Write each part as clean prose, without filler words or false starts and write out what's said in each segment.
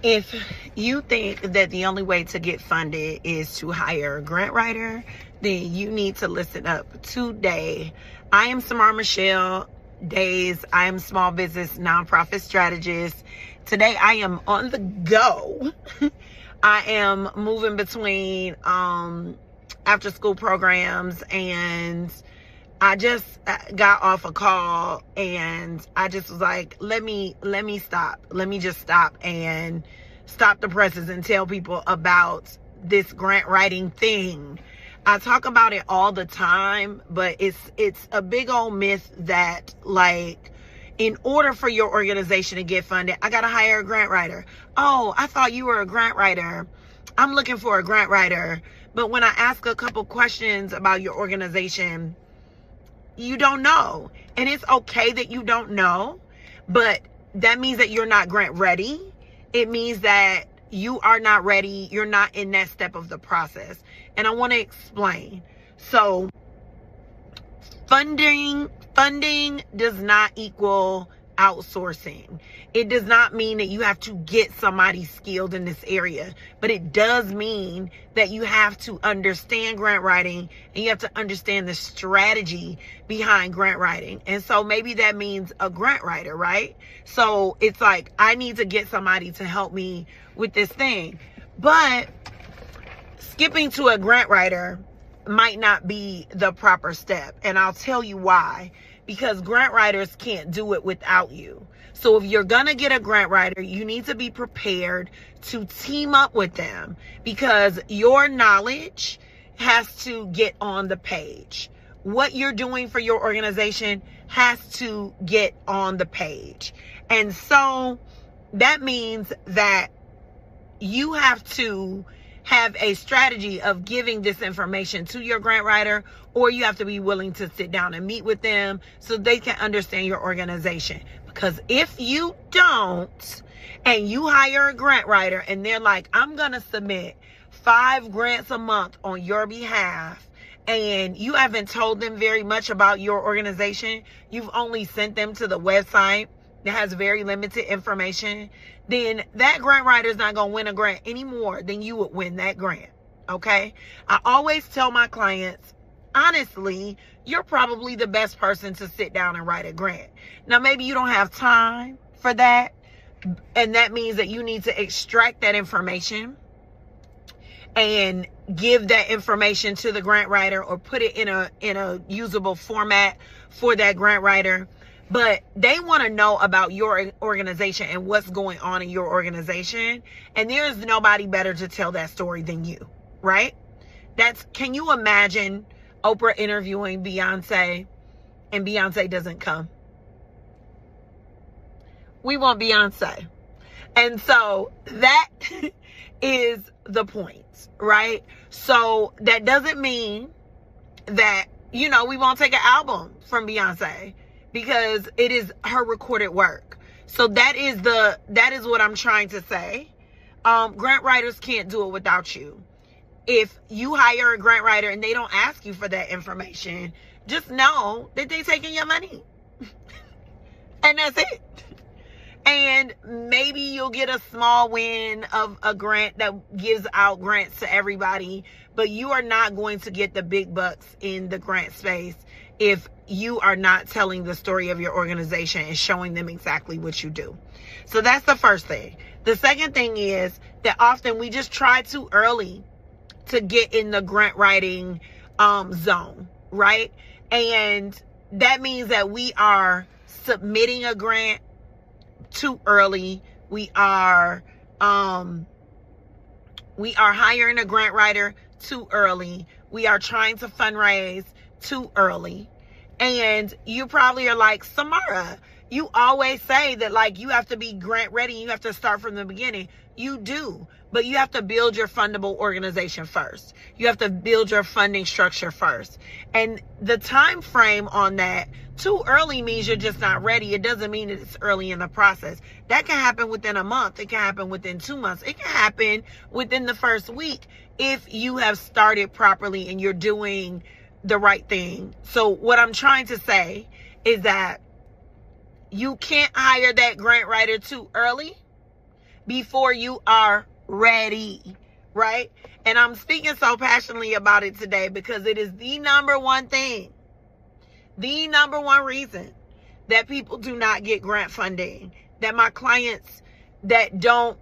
If you think that the only way to get funded is to hire a grant writer, then you need to listen up today. I am Samar Michelle Days. I am small business nonprofit strategist. Today I am on the go. I am moving between after school programs, and I just got off a call and I just was like, let me stop. Let me just stop and stop the presses and tell people about this grant writing thing. I talk about it all the time, but it's a big old myth that, like, in order for your organization to get funded, I got to hire a grant writer. Oh, I thought you were a grant writer. I'm looking for a grant writer. But when I ask a couple questions about your organization, you don't know. And it's okay that you don't know, but that means that you're not grant ready. It means that you are not ready. You're not in that step of the process. And I want to explain. So funding does not equal outsourcing. It does not mean that you have to get somebody skilled in this area, but it does mean that you have to understand grant writing and you have to understand the strategy behind grant writing. And so maybe that means a grant writer, right? So it's like, I need to get somebody to help me with this thing. But skipping to a grant writer might not be the proper step. And I'll tell you why. Because grant writers can't do it without you. So if you're going to get a grant writer, you need to be prepared to team up with them, because your knowledge has to get on the page. What you're doing for your organization has to get on the page. And so that means that you have to have a strategy of giving this information to your grant writer, or you have to be willing to sit down and meet with them so they can understand your organization. Because if you don't, and you hire a grant writer and they're like, I'm going to submit 5 grants a month on your behalf, and you haven't told them very much about your organization, you've only sent them to the website that has very limited information, then that grant writer is not going to win a grant any more than you would win that grant. Okay? I always tell my clients, honestly, you're probably the best person to sit down and write a grant. Now, maybe you don't have time for that, and that means that you need to extract that information and give that information to the grant writer, or put it in a usable format for that grant writer. But they want to know about your organization and what's going on in your organization. And there's nobody better to tell that story than you, right? Can you imagine Oprah interviewing Beyonce and Beyonce doesn't come? We want Beyonce. And so that is the point, right? So that doesn't mean that, we won't take an album from Beyonce, because it is her recorded work. So that is what I'm trying to say. Grant writers can't do it without you. If you hire a grant writer and they don't ask you for that information, just know that they're taking your money. And that's it. And maybe you'll get a small win of a grant that gives out grants to everybody, but you are not going to get the big bucks in the grant space if you are not telling the story of your organization and showing them exactly what you do. So that's the first thing. The second thing is that often we just try too early to get in the grant writing zone, right? And that means that we are submitting a grant too early. We are hiring a grant writer too early. We are trying to fundraise too early. And you probably are like, Samara, you always say that, like, you have to be grant ready. You have to start from the beginning. You do, but you have to build your fundable organization first. You have to build your funding structure first. And the time frame on that, too early means you're just not ready. It doesn't mean that it's early in the process. That can happen within a month. It can happen within 2 months. It can happen within the first week if you have started properly and you're doing the right thing. So what I'm trying to say is that you can't hire that grant writer too early, before you are ready, right? And I'm speaking so passionately about it today because it is the number one thing, the number one reason that people do not get grant funding, that my clients that don't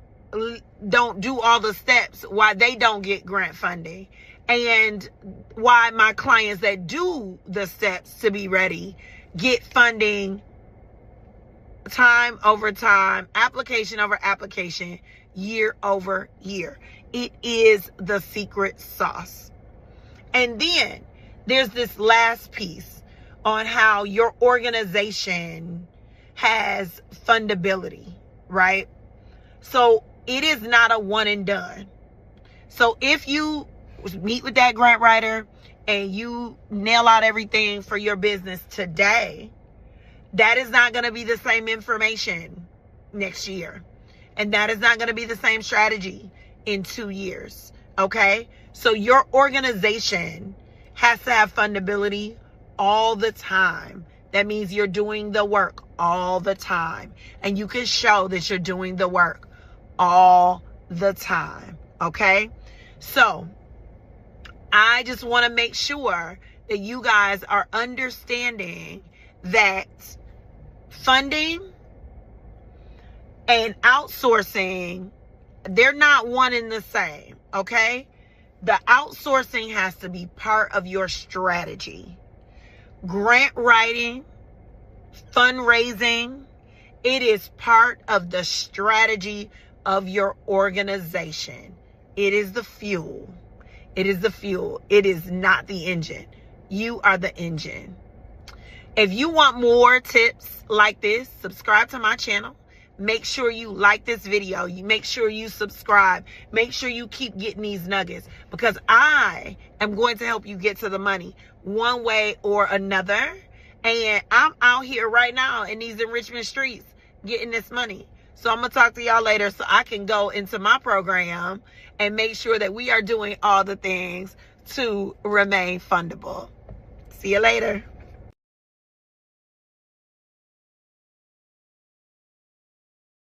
do all the steps, why they don't get grant funding, and why my clients that do the steps to be ready get funding time over time, application over application, year over year. It is the secret sauce. And then there's this last piece on how your organization has fundability, right? So it is not a one and done. So if you meet with that grant writer and you nail out everything for your business today, that is not going to be the same information next year. And that is not going to be the same strategy in 2 years. Okay? So your organization has to have fundability all the time. That means you're doing the work all the time. And you can show that you're doing the work all the time. Okay? So I just want to make sure that you guys are understanding that funding and outsourcing, they're not one and the same, okay? The outsourcing has to be part of your strategy. Grant writing, fundraising, it is part of the strategy of your organization. It is the fuel. It is the fuel. It is not the engine. You are the engine. If you want more tips like this, subscribe to my channel. Make sure you like this video. You make sure you subscribe. Make sure you keep getting these nuggets, because I am going to help you get to the money one way or another. And I'm out here right now in these enrichment streets getting this money. So I'm going to talk to y'all later so I can go into my program and make sure that we are doing all the things to remain fundable. See you later.